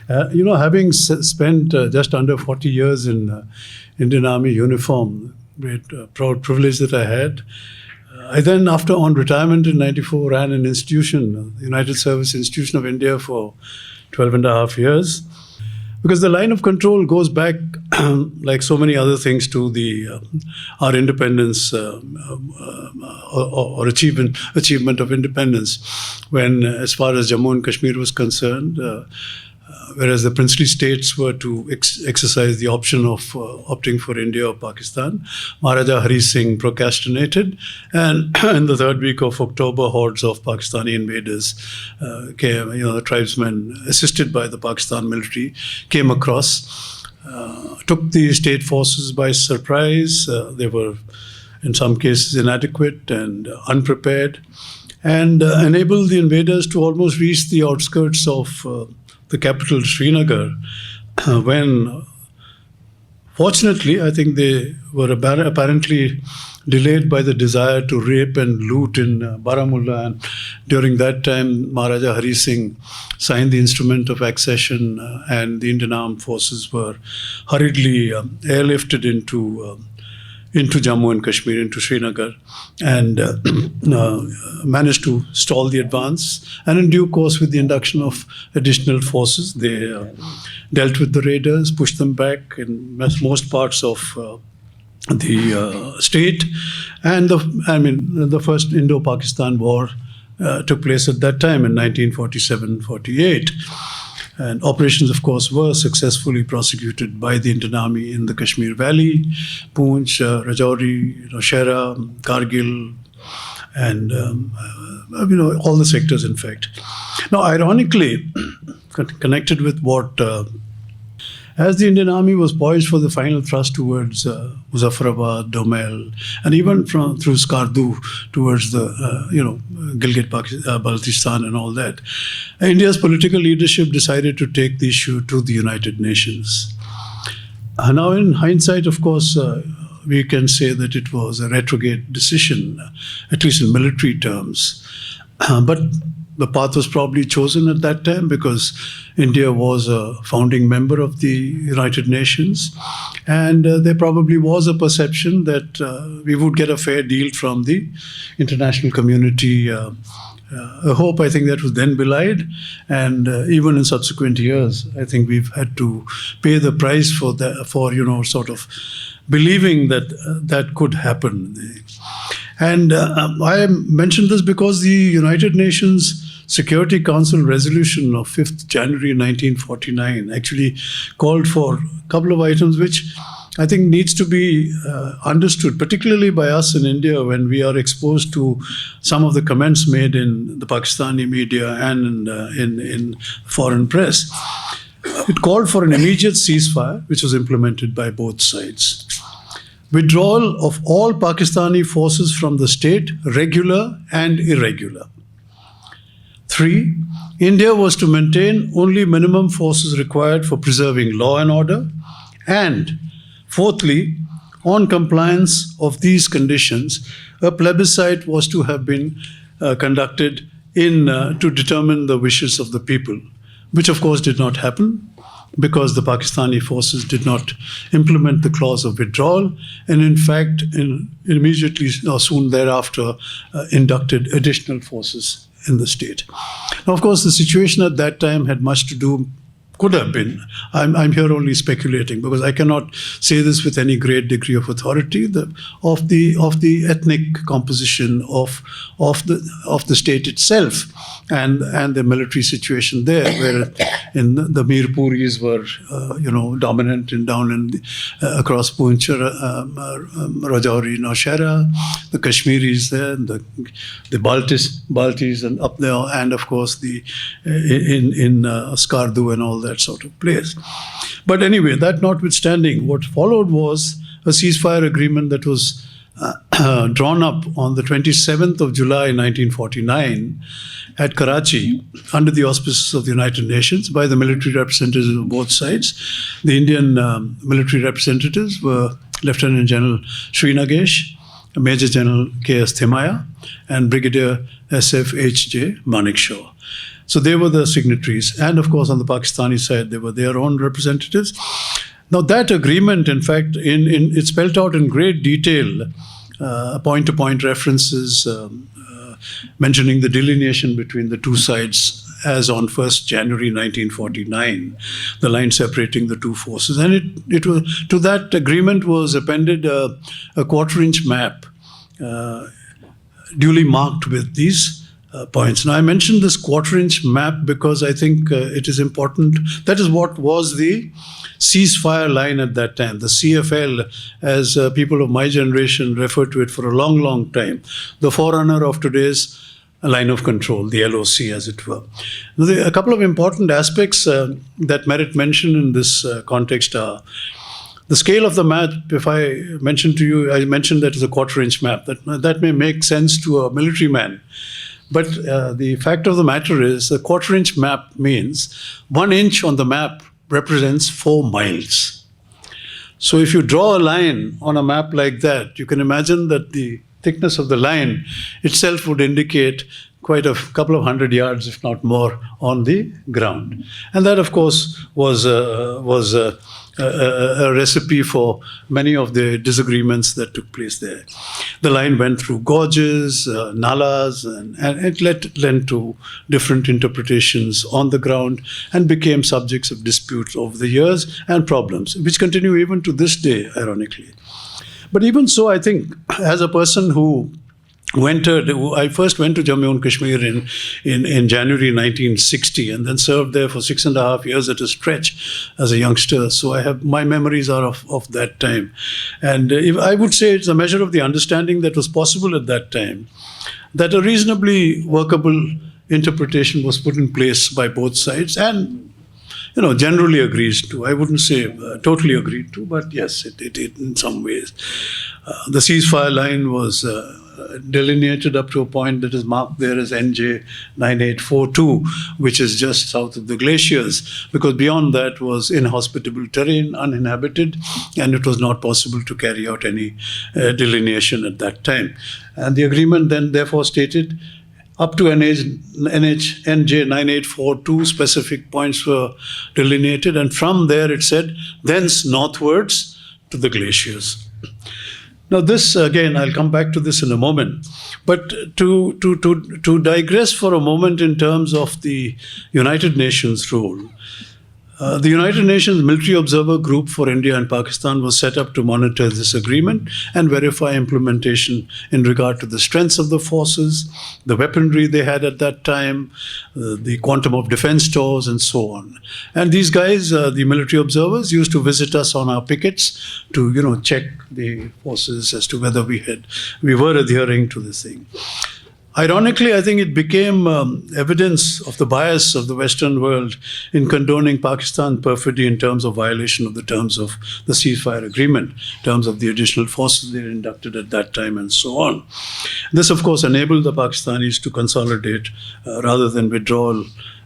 Having spent just under 40 years in Indian Army uniform, great proud privilege that I had. I then, on retirement in 94, ran an institution, the United Service Institution of India, for 12 and a half years. Because the line of control goes back, like so many other things, to our independence or achievement of independence. When, as far as Jammu and Kashmir was concerned, whereas the princely states were to exercise the option of opting for India or Pakistan, Maharaja Hari Singh procrastinated, and in the third week of October, hordes of Pakistani invaders came, the tribesmen, assisted by the Pakistan military, came across, took the state forces by surprise. They were, in some cases, inadequate and unprepared, and enabled the invaders to almost reach the outskirts of the capital, Srinagar, when, fortunately, I think they were apparently delayed by the desire to rape and loot in Baramulla. And during that time, Maharaja Hari Singh signed the instrument of accession, and the Indian Armed Forces were hurriedly airlifted into Jammu and Kashmir, into Srinagar, and managed to stall the advance. And in due course, with the induction of additional forces, they dealt with the raiders, pushed them back in most parts of the state. And the first Indo-Pakistan War took place at that time in 1947-48. And operations, of course, were successfully prosecuted by the Indian Army in the Kashmir Valley, Poonch, Rajouri, Nowshera, Kargil, and all the sectors, in fact. Now, ironically, connected with what, as the Indian Army was poised for the final thrust towards Muzaffarabad, Domel, and even through Skardu towards the Gilgit, Baltistan, and all that, India's political leadership decided to take the issue to the United Nations. Now, in hindsight, of course, we can say that it was a retrograde decision, at least in military terms. But the path was probably chosen at that time because India was a founding member of the United Nations, and there probably was a perception that we would get a fair deal from the international community. A hope, I think, that was then belied, and even in subsequent years, I think we've had to pay the price for that, sort of believing that that could happen. And I mentioned this because the United Nations Security Council resolution of 5th January 1949 actually called for a couple of items which I think needs to be understood, particularly by us in India when we are exposed to some of the comments made in the Pakistani media and in foreign press. It called for an immediate ceasefire, which was implemented by both sides. Withdrawal of all Pakistani forces from the state, regular and irregular. 3, India was to maintain only minimum forces required for preserving law and order. And fourthly, on compliance of these conditions, a plebiscite was to have been conducted to determine the wishes of the people, which of course did not happen because the Pakistani forces did not implement the clause of withdrawal, and in fact, immediately or soon thereafter, inducted additional forces in the state. Now, of course, the situation at that time had much to do, could have been, I'm here only speculating because I cannot say this with any great degree of authority, of the ethnic composition of the state itself and the military situation there, where the Mirpuris were dominant across Poonch, Rajouri, Nowshera, the Kashmiris there, the Baltis and up there, and of course in Skardu and all that sort of place. But anyway, that notwithstanding, what followed was a ceasefire agreement that was drawn up on the 27th of July 1949 at Karachi under the auspices of the United Nations by the military representatives of both sides. The Indian military representatives were Lieutenant General Sri Nagesh, Major General K.S. Thimaya, and Brigadier S.F.H.J. Manekshaw. So they were the signatories. And of course, on the Pakistani side, they were their own representatives. Now that agreement, in fact, it's spelled out in great detail, point-to-point references, mentioning the delineation between the two sides as on 1st January 1949, the line separating the two forces. And it was, to that agreement was appended a quarter-inch map, duly marked with these points. Now, I mentioned this quarter-inch map because I think it is important. That is what was the ceasefire line at that time, the CFL, as people of my generation referred to it for a long, long time, the forerunner of today's line of control, the LOC, as it were. Now, a couple of important aspects that merit mention in this context are the scale of the map. If I mentioned to you, I mentioned that is a quarter-inch map. That may make sense to a military man. But the fact of the matter is a quarter-inch map means 1 inch on the map represents 4 miles. So if you draw a line on a map like that, you can imagine that the thickness of the line itself would indicate quite a couple of 100 yards, if not more, on the ground. And that, of course, was a recipe for many of the disagreements that took place there. The line went through gorges, nalas, and it led to different interpretations on the ground and became subjects of disputes over the years and problems, which continue even to this day, ironically. But even so, I think, as a person who I first went to Jammu and Kashmir in January 1960 and then served there for 6.5 years at a stretch as a youngster. So my memories are of that time. And I would say it's a measure of the understanding that was possible at that time, that a reasonably workable interpretation was put in place by both sides and generally agrees to. I wouldn't say totally agreed to, but yes, it in some ways. The ceasefire line was delineated up to a point that is marked there as NJ 9842, which is just south of the Glaciers, because beyond that was inhospitable terrain, uninhabited, and it was not possible to carry out any delineation at that time. And the agreement then therefore stated up to NJ 9842 specific points were delineated, and from there it said, thence northwards to the glaciers. Now this, again, I'll come back to this in a moment, but to digress for a moment in terms of the United Nations role, the United Nations Military Observer Group for India and Pakistan was set up to monitor this agreement and verify implementation in regard to the strengths of the forces, the weaponry they had at that time, the quantum of defense stores, and so on. And these guys, the military observers, used to visit us on our pickets to, check the forces as to whether we were adhering to this thing. Ironically, I think it became evidence of the bias of the Western world in condoning Pakistan's perfidy in terms of violation of the terms of the ceasefire agreement, in terms of the additional forces they inducted at that time, and so on. This, of course, enabled the Pakistanis to consolidate rather than withdrawal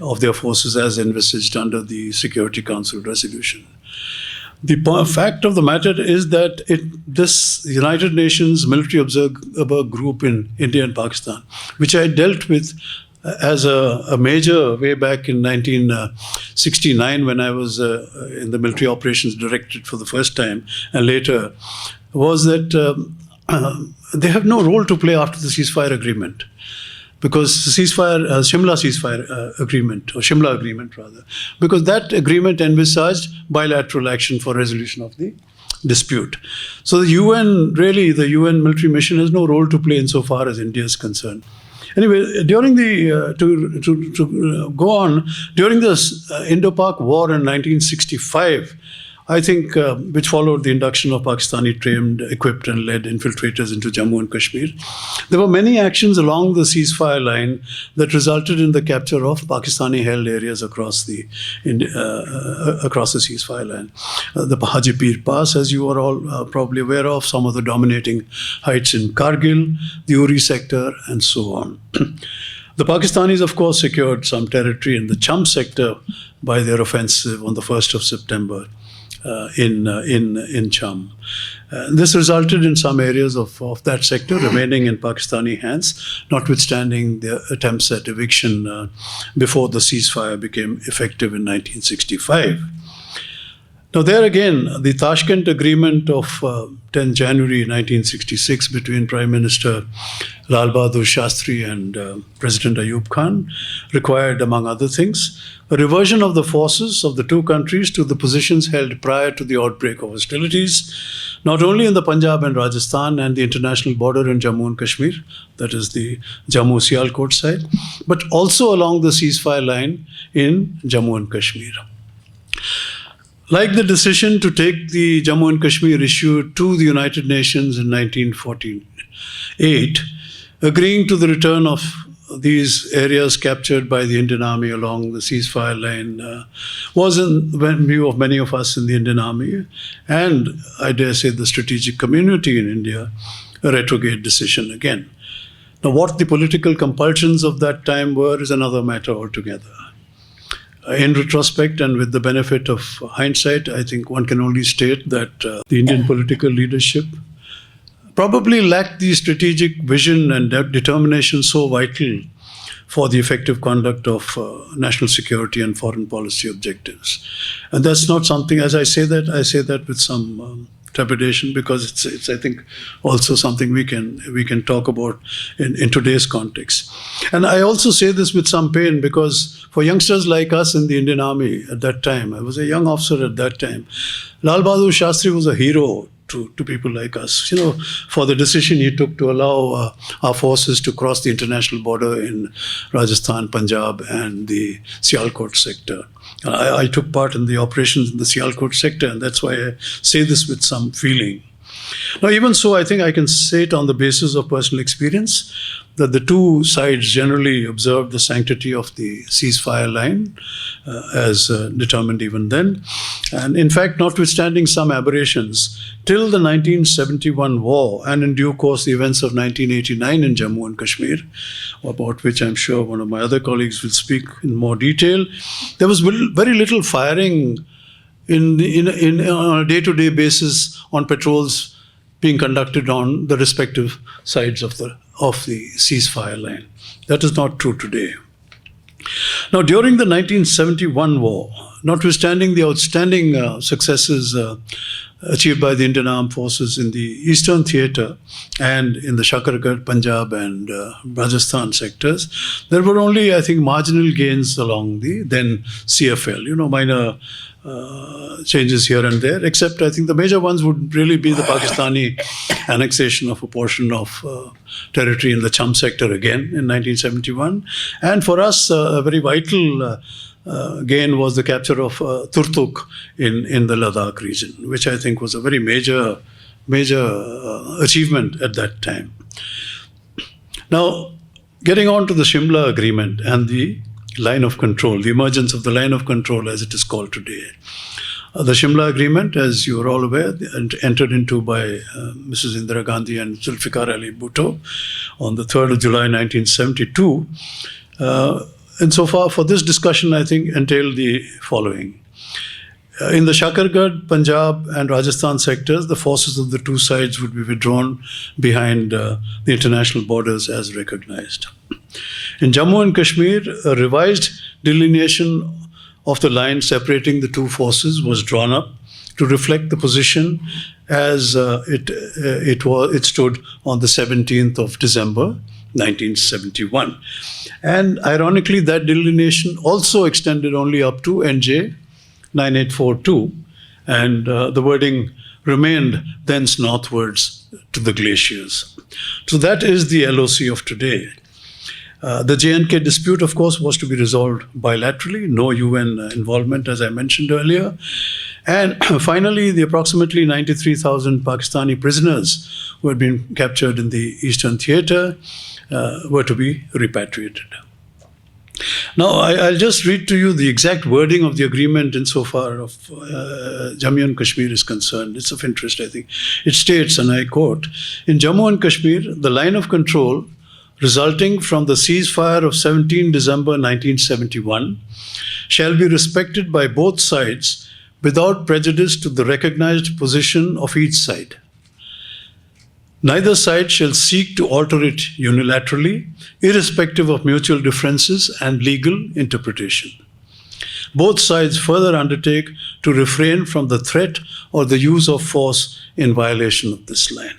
of their forces as envisaged under the Security Council resolution. The fact of the matter is that this United Nations Military Observer Group in India and Pakistan, which I dealt with as a major way back in 1969 when I was in the Military Operations Directorate for the first time, and later, was that they have no role to play after the ceasefire agreement. Because the Shimla ceasefire agreement, or Shimla agreement rather, because that agreement envisaged bilateral action for resolution of the dispute. So the UN military mission has no role to play insofar as India is concerned. Anyway, during the during the Indo-Pak War in 1965, I think, which followed the induction of Pakistani trained, equipped and led infiltrators into Jammu and Kashmir, there were many actions along the ceasefire line that resulted in the capture of Pakistani-held areas across the ceasefire line. The Hajipir Pass, as you are all probably aware of, some of the dominating heights in Kargil, the Uri sector, and so on. The Pakistanis, of course, secured some territory in the Cham sector by their offensive on the 1st of September in Cham. This resulted in some areas of that sector remaining in Pakistani hands, notwithstanding their attempts at eviction before the ceasefire became effective in 1965. Now, there again, the Tashkent Agreement of 10 January 1966 between Prime Minister Lal Bahadur Shastri and President Ayub Khan required, among other things, a reversion of the forces of the two countries to the positions held prior to the outbreak of hostilities, not only in the Punjab and Rajasthan and the international border in Jammu and Kashmir, that is the Jammu-Sialkot side, but also along the ceasefire line in Jammu and Kashmir. Like the decision to take the Jammu and Kashmir issue to the United Nations in 1948, agreeing to the return of these areas captured by the Indian Army along the ceasefire line was, in view of many of us in the Indian Army, and I dare say the strategic community in India, a retrograde decision again. Now, what the political compulsions of that time were is another matter altogether. In retrospect and with the benefit of hindsight, I think one can only state that the Indian political leadership probably lacked the strategic vision and determination so vital for the effective conduct of national security and foreign policy objectives. And that's not something, as I say that with some trepidation, because it's I think also something we can talk about in today's context. And I also say this with some pain, because for youngsters like us in the Indian Army at that time, I was a young officer at that time, Lal Bahadur Shastri was a hero to people like us, for the decision he took to allow our forces to cross the international border in Rajasthan, Punjab, and the Sialkot sector. I took part in the operations in the Sialkot sector, and that's why I say this with some feeling. Now, even so, I think I can say it on the basis of personal experience that the two sides generally observed the sanctity of the ceasefire line as determined even then. And in fact, notwithstanding some aberrations, till the 1971 war and in due course the events of 1989 in Jammu and Kashmir, about which I'm sure one of my other colleagues will speak in more detail, there was very little firing on a day-to-day basis on patrols being conducted on the respective sides of the ceasefire line. That is not true today. Now, during the 1971 war, notwithstanding the outstanding successes achieved by the Indian Armed Forces in the Eastern Theatre and in the Chakra, Punjab and Rajasthan sectors, there were only, I think, marginal gains along the then CFL, minor changes here and there, except I think the major ones would really be the Pakistani annexation of a portion of territory in the Cham sector again in 1971. And for us, a very vital gain was the capture of Turtuk in the Ladakh region, which I think was a very major achievement at that time. Now, getting on to the Shimla Agreement and the line of control, the emergence of the line of control as it is called today. The Shimla Agreement, as you are all aware, entered into by Mrs. Indira Gandhi and Zulfikar Ali Bhutto on the 3rd of July 1972. And so far, for this discussion, I think, entailed the following. In the Chakargarh, Punjab and Rajasthan sectors, the forces of the two sides would be withdrawn behind the international borders as recognized. In Jammu and Kashmir, a revised delineation of the line separating the two forces was drawn up to reflect the position as it stood on the 17th of December 1971. And ironically, that delineation also extended only up to NJ 9842, and the wording remained thence northwards to the Glaciers. So that is the LOC of today. The J&K dispute, of course, was to be resolved bilaterally, no UN involvement, as I mentioned earlier. And finally, the approximately 93,000 Pakistani prisoners who had been captured in the Eastern Theatre were to be repatriated. Now, I'll just read to you the exact wording of the agreement insofar of Jammu and Kashmir is concerned. It's of interest, I think. It states, and I quote, "In Jammu and Kashmir, the line of control resulting from the ceasefire of 17 December 1971 shall be respected by both sides without prejudice to the recognized position of each side. Neither side shall seek to alter it unilaterally, irrespective of mutual differences and legal interpretation. Both sides further undertake to refrain from the threat or the use of force in violation of this line.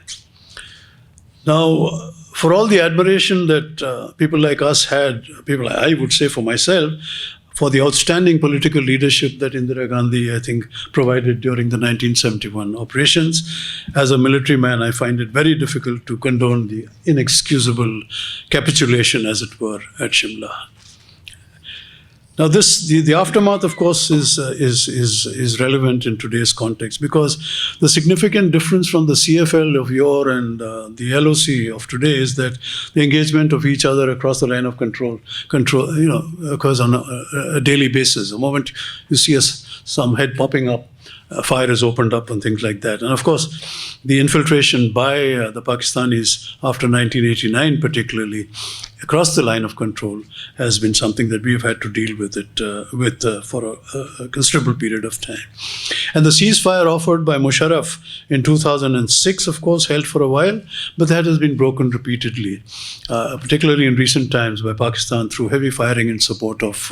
Now, for all the admiration that people like us had, people I would say for myself, for the outstanding political leadership that Indira Gandhi, I think, provided during the 1971 operations. As a military man, I find it very difficult to condone the inexcusable capitulation, as it were, at Shimla. Now, the aftermath, of course, is relevant in today's context, because the significant difference from the CFL of yore and the LOC of today is that the engagement of each other across the line of control occurs on a daily basis. The moment you see some head popping up, fire is opened up and things like that. And of course, the infiltration by the Pakistanis after 1989, particularly across the line of control, has been something that we have had to deal with for a considerable period of time. And the ceasefire offered by Musharraf in 2006, of course, held for a while, but that has been broken repeatedly, particularly in recent times by Pakistan through heavy firing in support of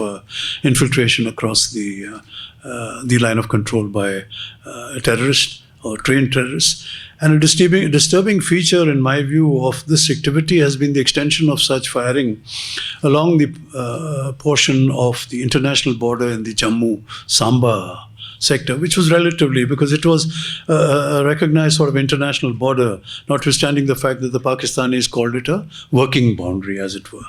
infiltration across the line of control by terrorists or trained terrorists. And a disturbing feature, in my view, of this activity has been the extension of such firing along the portion of the international border in the Jammu-Samba sector, which was relatively, because it was a recognized sort of international border, notwithstanding the fact that the Pakistanis called it a working boundary, as it were.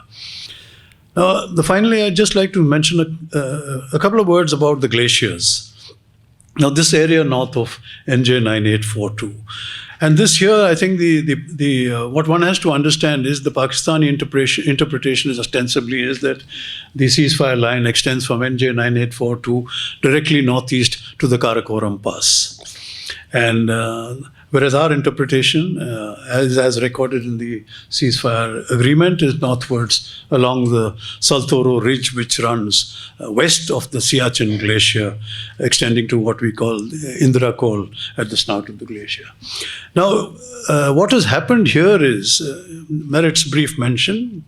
Finally, I'd just like to mention a couple of words about the glaciers. Now, this area north of NJ 9842. And this here, I think what one has to understand is the Pakistani interpretation is ostensibly is that the ceasefire line extends from NJ 9842 directly northeast to the Karakoram Pass. And whereas our interpretation, as recorded in the ceasefire agreement, is northwards along the Saltoro Ridge, which runs west of the Siachen Glacier, extending to what we call Indira Col at the snout of the glacier. Now, what has happened here is merits brief mention.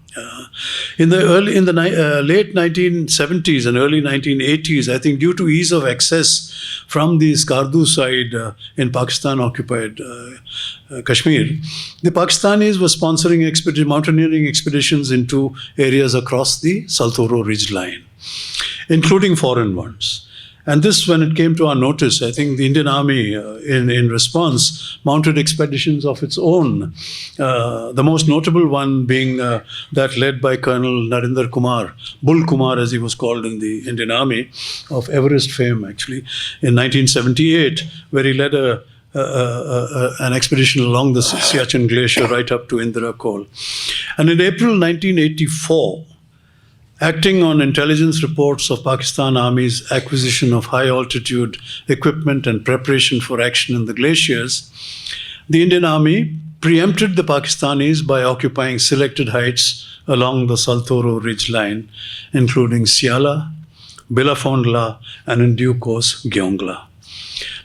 In the late 1970s and early 1980s, I think due to ease of access from the Skardu side in Pakistan-occupied Kashmir, the Pakistanis were sponsoring mountaineering expeditions into areas across the Saltoro Ridge line, including foreign ones. And this, when it came to our notice, I think the Indian Army, in response, mounted expeditions of its own. The most notable one being that led by Colonel Narendra Bull Kumar, as he was called in the Indian Army, of Everest fame, actually, in 1978, where he led an expedition along the Siachen Glacier right up to Indira Col. And in April 1984, acting on intelligence reports of Pakistan Army's acquisition of high-altitude equipment and preparation for action in the glaciers, the Indian Army preempted the Pakistanis by occupying selected heights along the Saltoro Ridge line, including Siala, Bilafondla, and in due course, Gyongla.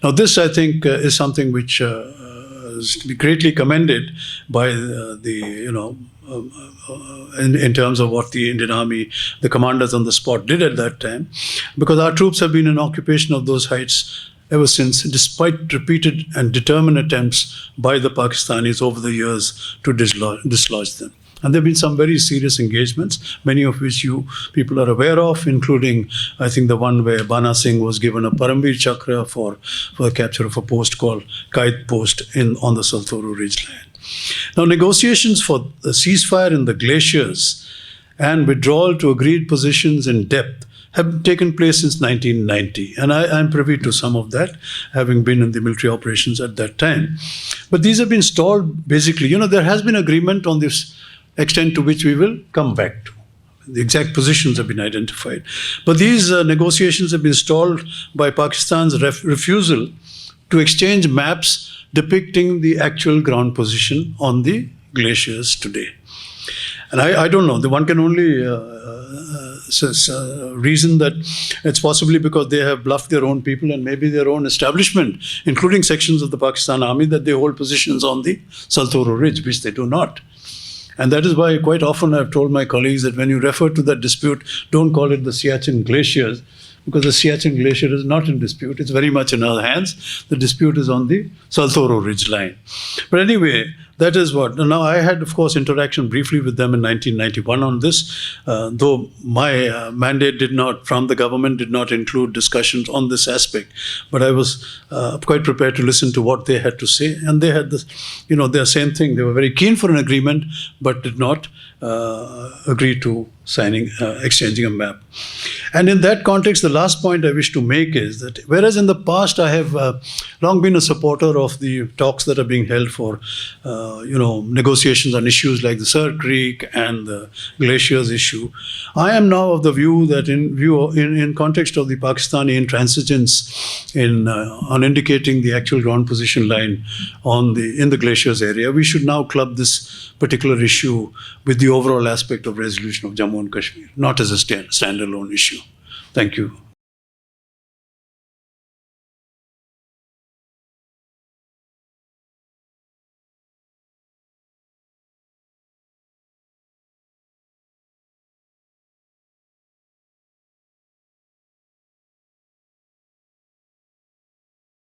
Now, this, I think, is something which is to be greatly commended by in terms of what the Indian Army, the commanders on the spot did at that time, because our troops have been in occupation of those heights ever since, despite repeated and determined attempts by the Pakistanis over the years to dislodge them. And there have been some very serious engagements, many of which you people are aware of, including, I think, the one where Bana Singh was given a Paramveer Chakra for the capture of a post called Kait Post on the Saltoro Ridge line. Now, negotiations for the ceasefire in the glaciers and withdrawal to agreed positions in depth have taken place since 1990. And I'm privy to some of that, having been in the military operations at that time. But these have been stalled, basically. There has been agreement on this extent to which we will come back to. The exact positions have been identified. But these negotiations have been stalled by Pakistan's refusal to exchange maps depicting the actual ground position on the glaciers today. And I don't know. The one can only reason that it's possibly because they have bluffed their own people and maybe their own establishment, including sections of the Pakistan Army, that they hold positions on the Saltoro Ridge, which they do not. And that is why quite often I've told my colleagues that when you refer to that dispute, don't call it the Siachen Glaciers, because the Siachen Glacier is not in dispute. It's very much in our hands. The dispute is on the Saltoro Ridge line. But anyway, that is what. Now, I had, of course, interaction briefly with them in 1991 on this, though my mandate from the government did not include discussions on this aspect. But I was quite prepared to listen to what they had to say. And they had this, their same thing. They were very keen for an agreement, but did not agree to exchanging a map. And in that context, the last point I wish to make is that whereas in the past I have long been a supporter of the talks that are being held for, negotiations on issues like the Sir Creek and the Glaciers issue, I am now of the view that in context of the Pakistani intransigence on indicating the actual ground position line in the Glaciers area, we should now club this particular issue with the overall aspect of resolution of Jammu and Kashmir, not as a standalone issue. Thank you.